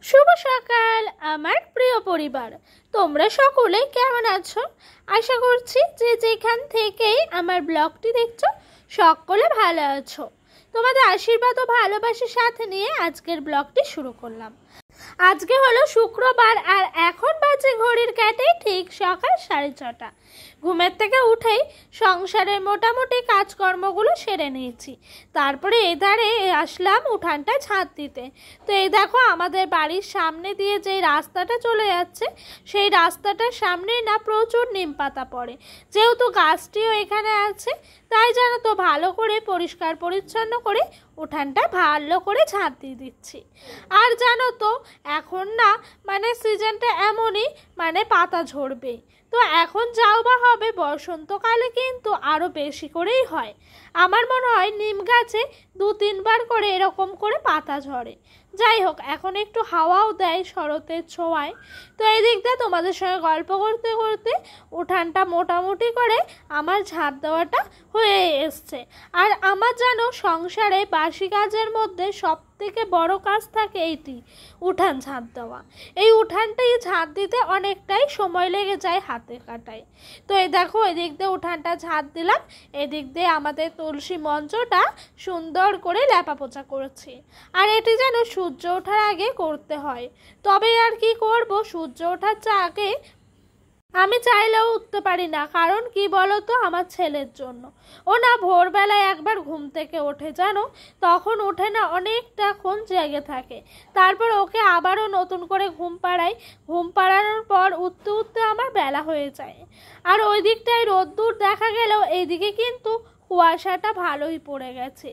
শুভ সকাল আমার প্রিয় পরিবার, তোমরা সকলে কেমন আছো? আশা করছি যে যেখান থেকেই আমার ব্লগটি দেখছো সকলে ভালো আছো। তোমাদের আশীর্বাদ ও ভালোবাসার সাথে নিয়ে আজকের ব্লগটি শুরু করলাম। আজকে হলো শুক্রবার আর এখন বাজে ঘড়ির কাঁটায় ঠিক সকাল 6:30। ঘুমের থেকে উঠেই সংসারের মোটামুটি কাজকর্মগুলো সেরে নিয়েছি। তারপরে এই ধারে আসলাম উঠানটা ঝাঁট দিতে। তো এই দেখো আমাদের বাড়ির সামনে দিয়ে যে রাস্তাটা চলে যাচ্ছে সেই রাস্তাটার সামনেই না প্রচুর নিম পাতা পড়ে। যেহেতু গাছটিও এখানে আছে তাই জানো তো ভালো করে পরিষ্কার পরিচ্ছন্ন করে উঠানটা ভালো করে ঝাঁট দিয়ে দিচ্ছি। আর জানো তো এখন না সিজনটা এমনই পাতা ঝরবে। তো এখন যাও বা হবে বসন্তকালে কিন্তু আরও বেশি করেই হয়। আমার মনে হয় নিম গাছে 2-3 বার করে এরকম করে পাতা ঝরে। যাই হোক এখন একটু হাওয়াও দেয় শরতের ছোঁয়ায়। তো এই দিক দিয়ে তোমাদের সঙ্গে গল্প করতে করতে উঠানটা মোটামুটি করে আমার ঝাঁট দেওয়াটা হয়ে এসছে। আর আমার জানো সংসারে বাসি কাজের মধ্যে সবথেকে বড় কাজ থাকে এইটি, উঠান ঝাঁট দেওয়া। এই উঠানটাই ঝাঁট দিতে অনেকটাই সময় লেগে যায় হাতে কাটায়। তো এই দেখো এদিক দিয়ে উঠানটা ঝাঁট দিলাম, এদিক দিয়ে আমাদের তুলসী মঞ্চটা সুন্দর করে লেপাপোছা করেছি। আর এটি যেন সূর্য ওঠার আগে করতে হয়, তবে আর কি করব, সূর্য ওঠার আগে আমি চাইলেও উঠতে পারি না। কারণ কি বলো তো, আমার ছেলের জন্য। ও না ভোরবেলায় একবার ঘুম থেকে ওঠে জানো, তখন ওঠে না অনেকটাক্ষণ জেগে থাকে। তারপর ওকে আবারও নতুন করে ঘুম পাড়াই। ঘুম পাড়ানোর পর উঠতে উঠতে আমার বেলা হয়ে যায়। আর ওই দিকটায় রোদ্দুর দেখা গেলেও এইদিকে কিন্তু কুয়াশাটা ভালোই পড়ে গেছে।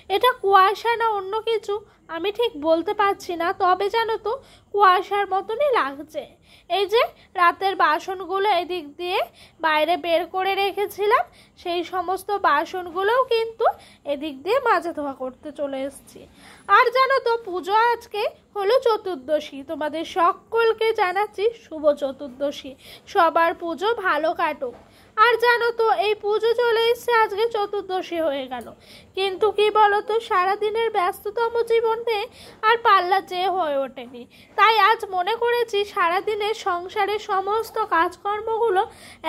এটা কুয়াশা না অন্য কিছু আমি ঠিক বলতে পারছি না, তবে জানো তো কুয়াশার মতনই লাগছে। এই যে রাতের বাসনগুলো এদিক দিয়ে বাইরে বের করে রেখেছিলাম, সেই সমস্ত বাসনগুলোও কিন্তু এদিক দিয়ে মাজা ধোয়া করতে চলে এসেছি। আর জানো তো পুজো আজকে হলো চতুর্দশী। তোমাদের সকলকে জানাচ্ছি শুভ চতুর্দশী। সবার পুজো ভালো কাটুক। আর জানো তো এই পুজো চলে এসছে, আজকে চতুর্দশী হয়ে গেল। কিন্তু কি বলতো, সারাদিনের ব্যস্ততম জীবনে আর পাল্লা চেয়ে হয়ে ওঠেনি। তাই আজ মনে করেছি সারাদিনের সংসারের সমস্ত কাজকর্মগুলো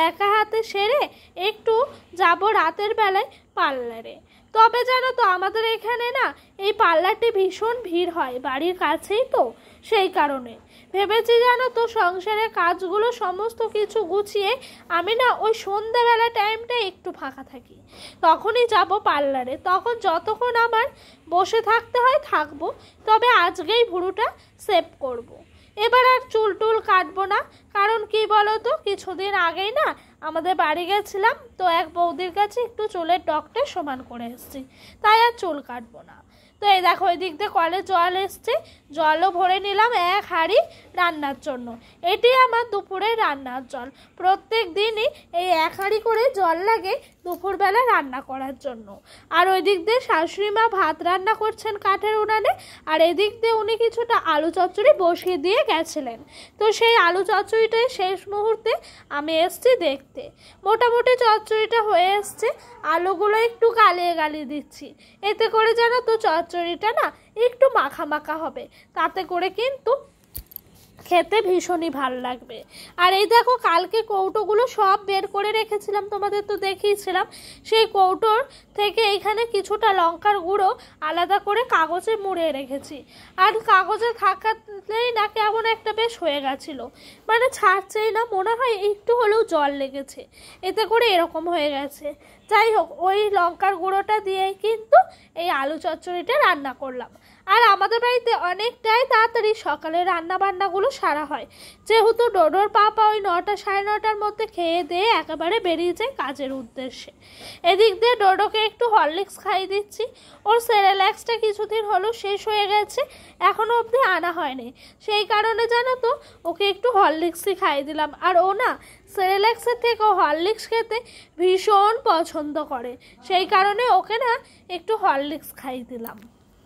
একা হাতে সেরে একটু যাব রাতের বেলায় পার্লারে। তবে জানো তো আমাদের এখানে না এই পার্লারটি ভীষণ ভিড় হয়, বাড়ির কাছেই তো, সেই কারণে ভেবেছি জানো তো সংসারের কাজগুলো সমস্ত কিছু গুছিয়ে আমি না ওই সন্ধ্যাবেলা টাইমটা একটু ফাঁকা থাকি, তখনই যাব পার্লারে। তখন যতক্ষণ আমার বসে থাকতে হয় থাকবো, তবে আজকেই ভুরুটা সেভ করব। এবার আর চুল টুল কাটবো না। কারণ কি বলো তো, কিছুদিন আগেই না আমাদের বাড়ি গেছিলাম, তো এক বৌদির কাছে একটু চুলের ডগটা সমান করে এসেছি, তাই আর চুল কাটবো না। তো এই দেখো ওই দিক দিয়ে কলে জল এসছে, জলও ভরে নিলাম 1 হাঁড়ি রান্নার জন্য। এটি আমার দুপুরে রান্নার জল। প্রত্যেক দিনই এই 1 হাঁড়ি করে জল লাগে দুপুরবেলা রান্না করার জন্য। আর ওই দিক দিয়ে শাশুড়ি মা ভাত রান্না করছেন কাঠের উনানে, আর এদিক দিয়ে উনি কিছুটা আলু চচ্চড়ি বসিয়ে দিয়ে গেছিলেন। তো সেই আলু চচ্চড়িটাই শেষ মুহূর্তে আমি এসছি দেখতে। মোটামুটি চচ্চড়িটা হয়ে এসছে, আলুগুলো একটু গালিয়ে গালিয়ে দিচ্ছি। এতে করে জানো তো চচ্চড়িটা না একটু মাখা মাখা হবে, তাতে করে কিন্তু খেতে ভীষণই ভালো লাগবে। আর এই দেখো কালকে কৌটোগুলো সব বের করে রেখেছিলাম, তোমাদের তো দেখিয়েছিলাম। সেই কৌটোর থেকে এখানে কিছুটা লঙ্কার গুঁড়ো আলাদা করে কাগজে মুড়ে রেখেছি। আর কাগজে থাকলেই না কেমন একটা বেশ হয়ে গেছিলো, ছাড়ছেই না, মনে হয় একটু হলেও জল লেগেছে, এতে করে এরকম হয়ে গেছে। যাই হোক ওই লঙ্কার গুঁড়োটা দিয়েই কিন্তু এই আলু চচ্চড়িটা রান্না করলাম। আর আমাদের বাড়িতে অনেকটাই তাড়াতাড়ি সকালে রান্না বান্নাগুলো সারা হয়, যেহেতু ডোডোর পাপা ওই 9টা 9:30টার মধ্যে খেয়ে দিয়ে একেবারে বেরিয়ে যায় কাজের উদ্দেশ্যে। এদিক দিয়ে ডোডোকে একটু হরলিক্স খাইয়ে দিচ্ছি। ওর সেরেল্যাক্সটা কিছুদিন হলো শেষ হয়ে গেছে, এখনও অবধি আনা হয়নি, সেই কারণে জানো তো ওকে একটু হরলিক্সই খাইয়ে দিলাম। আর ও না সেরেল্যাক্সের থেকে হরলিক্স খেতে ভীষণ পছন্দ করে, সেই কারণে ওকে না একটু হরলিক্স খাইয়ে দিলাম।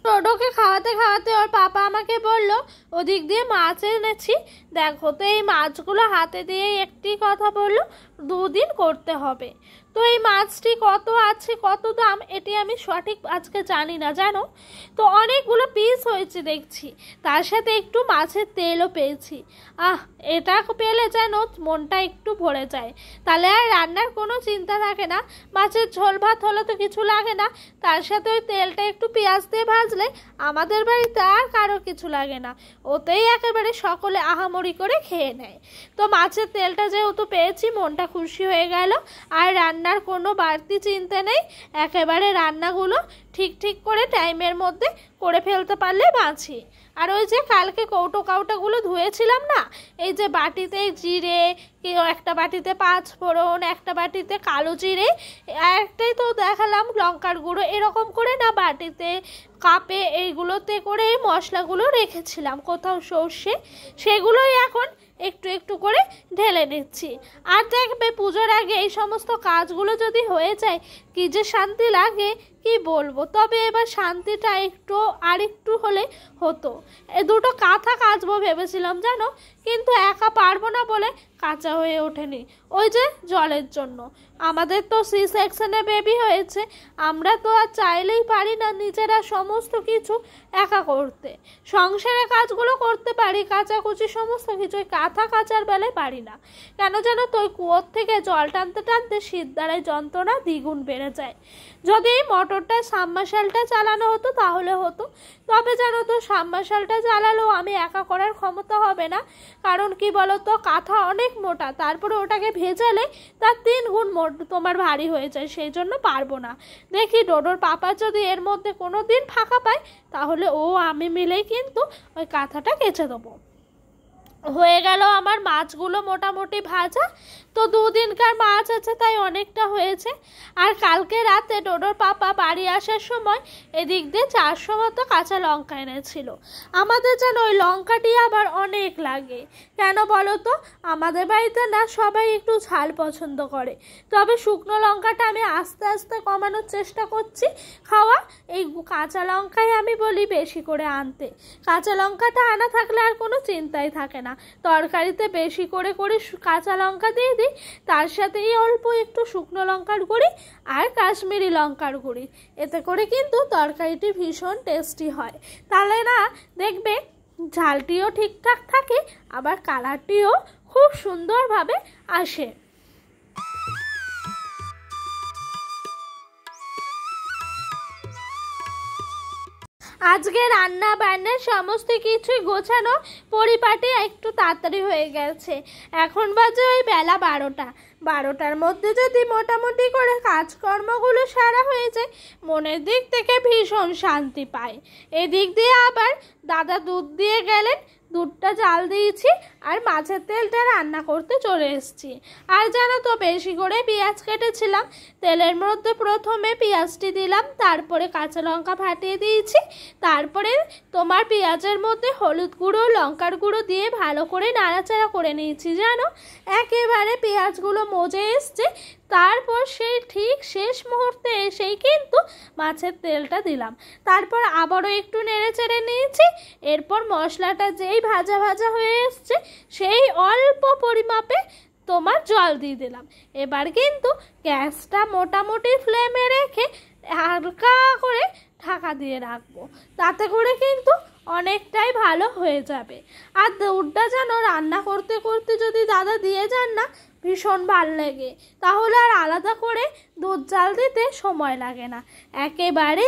ডোডোকে খাওয়াতে খাওয়াতে ওর পাপা আমাকে বলল ওদিক দিয়ে মাছ এনেছি, দেখো তো এই মাছগুলো হাতে দিয়ে একটি কথা বললো, দুদিন করতে হবে। তো এই মাছটি কত আছে, কত দাম, এটি আমি সঠিক আজকে জানি না জানো। তো অনেকগুলো পিস হয়েছে দেখছি, তার সাথে একটু মাছের তেলও পেয়েছি। এটা পেলে যেন মনটা একটু ভরে যায়, তাহলে আর রান্নার কোনো চিন্তা থাকে না। মাছের ঝোল ভাত হলে তো কিছু লাগে না, তার সাথে ওই তেলটা একটু পেঁয়াজ দিয়ে ভাজলে আমাদের বাড়িতে আর কারো কিছু লাগে না, ওতেই একেবারে সকলে আহামরি করে খেয়ে নেয়। তো মাছের তেলটা যেহেতু পেয়েছি মনটা খুশি হয়ে গেল, আর রান্নার কোনো বাড়তি চিন্তা নেই, একেবারে রান্নাগুলো ঠিক করে টাইমের মধ্যে করে ফেলতে পারলে বাঁচি। আর ওই যে কালকে কৌটোগুলো ধুয়েছিলাম না, এই যে বাটিতে জিরে, কেউ একটা বাটিতে পাঁচ ফোড়ন, একটা বাটিতে কালো জিরে, একটাই তো দেখালাম লঙ্কার গুঁড়ো, এরকম করে না বাটিতে কাপে এইগুলোতে করে এই মশলাগুলো রেখেছিলাম, কোথাও সর্ষে, সেগুলোই এখন একটু করে ঢেলে নিচ্ছি। আর দেখবে পুজোর আগে এই সমস্ত কাজগুলো যদি হয়ে যায় কি যে শান্তি লাগে কি বলবো। তবে এবার শান্তিটা আরেকটু হলে হতো। দুটো কাঁথা কাচবো ভেবেছিলাম জানো, কিন্তু একা পারবো না বলে কাঁচা হয়ে ওঠেনি, ওই যে জলের জন্য। আমাদের তো সি সেকশনে বেবি হয়েছে, আমরা তো আর চাইলেই পারি না নিজেরা সমস্ত কিছু একা করতে। সংসারের কাজগুলো করতে পারি, কাচাকুচি সমস্ত কিছু, ওই কাঁথা কাচার বেলায় পারি না কেন জানো তো। ওই কুয়োর থেকে জল টানতে শীত দ্বারায় যন্ত্রণা দ্বিগুণ বেড়ে যায়। যদি এই মোটরটা সাবমার্শালটা চালানো হতো তাহলে হতো, তবে জানো তো সাবমার্শালটা চালালেও আমি একা করার ক্ষমতা হবে না। কারণ কি বলো তো, কাঁথা অনেক মোটা, তারপরে ওটাকে ভেজালে তার 3 গুণ তোমার ভারী হয়ে যায়, সেই জন্য পারবো না। দেখি ডোডোর পাপা যদি এর মধ্যে কোনো দিন ফাঁকা পায় তাহলে আমি মিলেই কিন্তু ওই কাঁথাটা কেচে দেবো। হয়ে গেল আমার মাছগুলো মোটামুটি ভাজা। তো 2 দিনকার মাছ আছে তাই অনেকটা হয়েছে। আর কালকে রাতে ডোডোর পাপা বাড়ি আসার সময় এদিক দিয়ে 400 মতো কাঁচা লঙ্কা এনেছিল। আমাদের যেন ওই লঙ্কাটি আবার অনেক লাগে, কেন বলো তো, আমাদের বাড়িতে না সবাই একটু ঝাল পছন্দ করে। তবে শুকনো লঙ্কাটা আমি আস্তে আস্তে কমানোর চেষ্টা করছি খাওয়া। এই কাঁচা লঙ্কাই আমি বলি বেশি করে আনতে। কাঁচা লঙ্কাটা আনা থাকলে আর কোনো চিন্তাই থাকে না, তরকারিতে বেশি করে কাঁচা লঙ্কা দিয়ে দিই, তার সাথেই অল্প একটু শুকনো লঙ্কার গুঁড়ি আর কাশ্মীরি লঙ্কার গুঁড়ি, এতে করে কিন্তু তরকারিটি ভীষণ টেস্টি হয়। তাহলে না দেখবে ঝালটিও ঠিকঠাক থাকে, আবার কালারটিও খুব সুন্দরভাবে আসে। আজকে রান্না বান্নার সমস্ত কিছুই গোছানো পরিপাটি একটু তাড়াতাড়ি হয়ে গেছে। এখন বাজে ওই বেলা 12টার মধ্যে যদি মোটামুটি করে কাজকর্মগুলো সারা হয়ে যায় মনের দিক থেকে ভীষণ শান্তি পায়। এদিক দিয়ে আবার দাদা দুধ দিয়ে গেলেন, দুধটা জাল দিয়েছি আর মাছের তেলটা রান্না করতে চলে এসেছি। আর জানো তো বেশি করে পেঁয়াজ কেটেছিলাম, তেলের মধ্যে প্রথমে পেঁয়াজটি দিলাম, তারপরে কাঁচা লঙ্কা ফাটিয়ে দিয়েছি, তারপরে তোমার পেঁয়াজের মধ্যে হলুদ গুঁড়ো লঙ্কার গুঁড়ো দিয়ে ভালো করে নাড়াচাড়া করে নিয়েছি জানো, একেবারে পেঁয়াজগুলো মজে এসছে। তারপর সেই ঠিক শেষ মুহূর্তে এসেই কিন্তু মাছের তেলটা দিলাম, তারপর আবারও একটু নেড়ে চেড়ে নিয়েছি। এরপর মশলাটা যেই ভাজা হয়ে এসছে সেই অল্প পরিমাপে তোমার জল দিয়ে দিলাম। এবার কিন্তু গ্যাসটা মোটামুটি ফ্লেমে রেখে হালকা করে ঢাকা দিয়ে রাখবো, তাতে করে কিন্তু অনেকটাই ভালো হয়ে যাবে। আর দুধটা যেন রান্না করতে করতে যদি দাদা দিয়ে যান না ভীষণ ভাল লাগে, তাহলে আর আলাদা করে দুধ জাল দিতে সময় লাগে না, একেবারে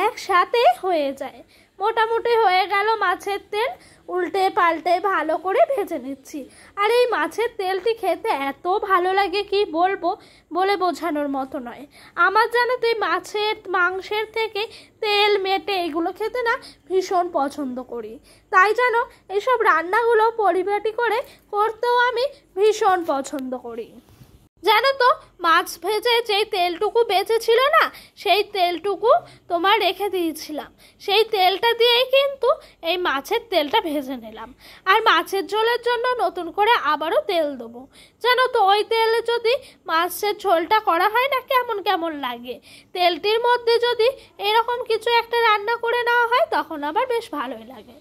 একসাথে হয়ে যায়। মোটামুটি হয়ে গেল মাছের তেল, উল্টে পাল্টে ভালো করে ভেজে নিচ্ছি। আর এই মাছের তেলটি খেতে এত ভালো লাগে কি বলবো, বলে বোঝানোর মতো নয়। আমার জানো তো এই মাংসের থেকে তেল মেটে এগুলো খেতে না ভীষণ পছন্দ করি, তাই জানো এইসব রান্নাগুলো পরিপাটি করে করতেও আমি ভীষণ পছন্দ করি। জানো তো মাছ ভেজে যেই তেলটুকু বেঁচেছিল না সেই তেলটুকু তোমার রেখে দিয়েছিলাম, সেই তেলটা দিয়েই কিন্তু এই মাছের তেলটা ভেজে নিলাম। আর মাছের ঝোলের জন্য নতুন করে আবারও তেল দেবো। জানো তো ওই তেলে যদি মাছের ঝোলটা করা হয় না কেমন লাগে, তেলটির মধ্যে যদি এরকম কিছু একটা রান্না করে নেওয়া হয় তখন আবার বেশ ভালোই লাগে।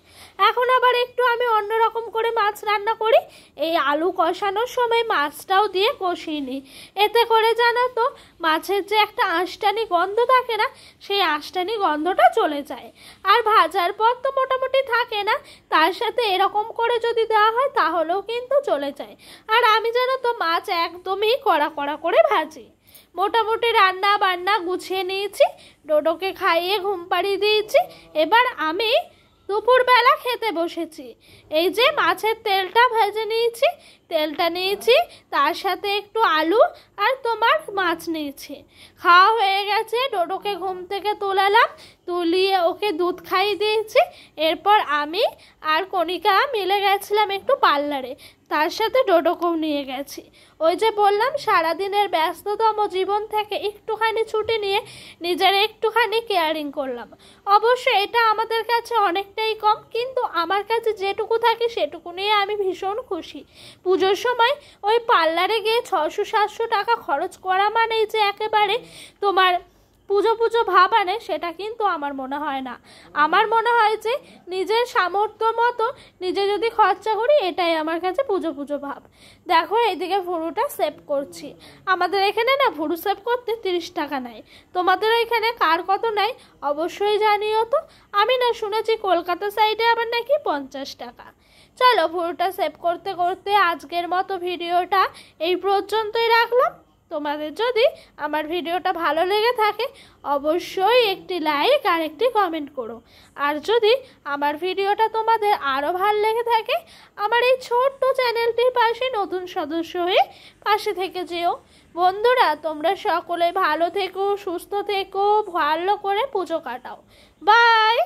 এখন আবার একটু আমি অন্যরকম করে মাছ রান্না করি, এই আলু কষানোর সময় মাছটাও দিয়ে কষিয়ে নিই। এতে করে জানো তো মাছের যে একটা আঁশটানি গন্ধ থাকে না, সেই আঁশটানি গন্ধটা চলে যায়। আর ভাজার পর তো মোটামুটি থাকে না, তার সাথে এরকম করে যদি দেওয়া হয় তাহলেও কিন্তু চলে যায়। আর আমি জানো তো মাছ একদমই কড়া কড়া করে ভাজি। মোটামুটি রান্না বান্না গুছিয়ে নিয়েছি, ডোডোকে খাইয়ে ঘুম পাড়িয়ে দিয়েছি। এবার আমি দুপুরবেলা খেতে বসেছি। এই যে মাছের তেলটা ভেজে নিয়েছি, তেলটা নিয়েছি, তার সাথে একটু আলু আর তোমার মাছ নিয়েছি। খাওয়া হয়ে গেছে, ডোডোকে ঘুম থেকে তোলালাম, তুলিয়ে ওকে দুধ খাইয়ে দিয়েছি। এরপর আমি আর কণিকা মিলে গেছিলাম একটু পার্লারে, তার সাথে ডোডোকেও নিয়ে গেছি। ওই যে বললাম সারাদিনের ব্যস্ততম জীবন থেকে একটুখানি ছুটি নিয়ে নিজের একটুখানি কেয়ারিং করলাম। অবশ্য এটা আমাদের কাছে অনেকটাই কম, কিন্তু আমার কাছে যেটুকু থাকে সেটুকু নিয়ে আমি ভীষণ খুশি। পুজোর সময় ওই পার্লারে গিয়ে 600-700 টাকা খরচ করা মানেই যে একেবারে তোমার পুজো পুজো ভাব আনে, সেটা কিন্তু আমার মনে হয় না। আমার মনে হয় যে নিজের সামর্থ্য মতো নিজে যদি খরচা করি, এটাই আমার কাছে পুজো পুজো ভাব। দেখো এইদিকে ভুরুটা সেভ করছি। আমাদের এখানে না ভুরু সেভ করতে 30 টাকা নেয়। তোমাদের এখানে কার কত নেয় অবশ্যই জানিও তো। আমি না শুনেছি কলকাতা সাইডে আবার নাকি 50 টাকা। চলো ভুরুটা সেভ করতে করতে আজকের মতো ভিডিওটা এই পর্যন্তই রাখলাম। তোমাদের যদি আমার ভিডিওটা ভালো লেগে থাকে অবশ্যই একটি লাইক আর একটি কমেন্ট করো। আর যদি আমার ভিডিওটা তোমাদের আরও ভালো লেগে থাকে আমার এই ছোট্ট চ্যানেলটির পাশে নতুন সদস্য হয়ে পাশে থেকে যেও। বন্ধুরা তোমরা সকলে ভালো থেকো, সুস্থ থেকো, ভালো করে পুজো কাটাও। বাই।